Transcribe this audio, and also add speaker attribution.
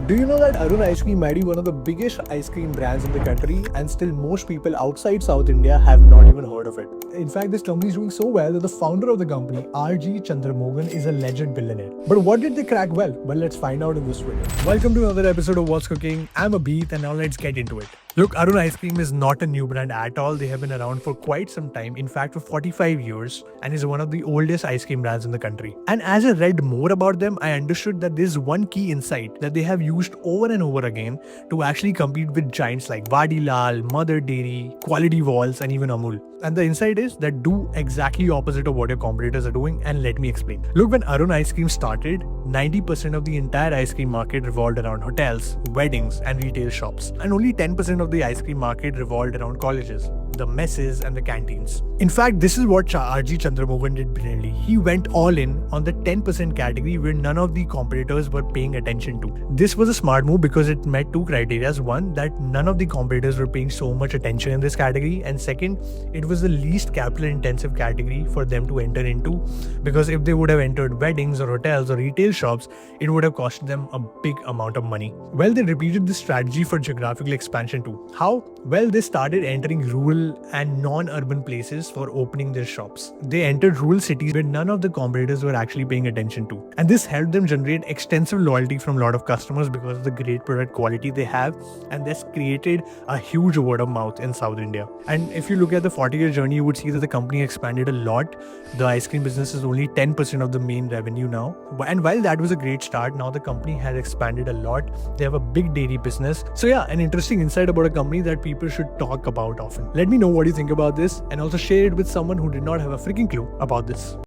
Speaker 1: Do you know that Arun Ice Cream might be one of the biggest ice cream brands in the country, and still most people outside South India have not even heard of it? In fact, this company is doing so well that the founder of the company, R.G. Chandramohan, is a legend billionaire. But what did they crack well? Well, let's find out in this video. Welcome to another episode of What's Cooking. I'm Abheet, and now let's get into it. Look, Arun Ice Cream is not a new brand at all. They have been around for quite some time, in fact for 45 years, and is one of the oldest ice cream brands in the country. And as I read more about them, I understood that there's one key insight that they have used over and over again to actually compete with giants like Vadilal, Mother Dairy, Quality Walls, and even Amul. And the insight is that do exactly opposite of what your competitors are doing, and let me explain. Look, when Arun Ice Cream started, 90% of the entire ice cream market revolved around hotels, weddings, and retail shops. And only 10% of the ice cream market revolved around colleges, the messes, and the canteens. In fact, this is what R.G. Chandramohan did brilliantly. He went all in on the 10% category where none of the competitors were paying attention to. This was a smart move because it met two criteria. One, that none of the competitors were paying so much attention in this category, and second, it was the least capital intensive category for them to enter into, because if they would have entered weddings or hotels or retail shops, it would have cost them a big amount of money. Well, they repeated this strategy for geographical expansion too. How? Well, they started entering rural and non-urban places for opening their shops. They entered rural cities where none of the competitors were actually paying attention to. And this helped them generate extensive loyalty from a lot of customers because of the great product quality they have, and this created a huge word of mouth in South India. And if you look at the 40-year journey, you would see that the company expanded a lot. The ice cream business is only 10% of the main revenue now. And while that was a great start, now the company has expanded a lot. They have a big dairy business. So yeah, an interesting insight about a company that people should talk about often. Let me know what you think about this, and also share it with someone who did not have a freaking clue about this.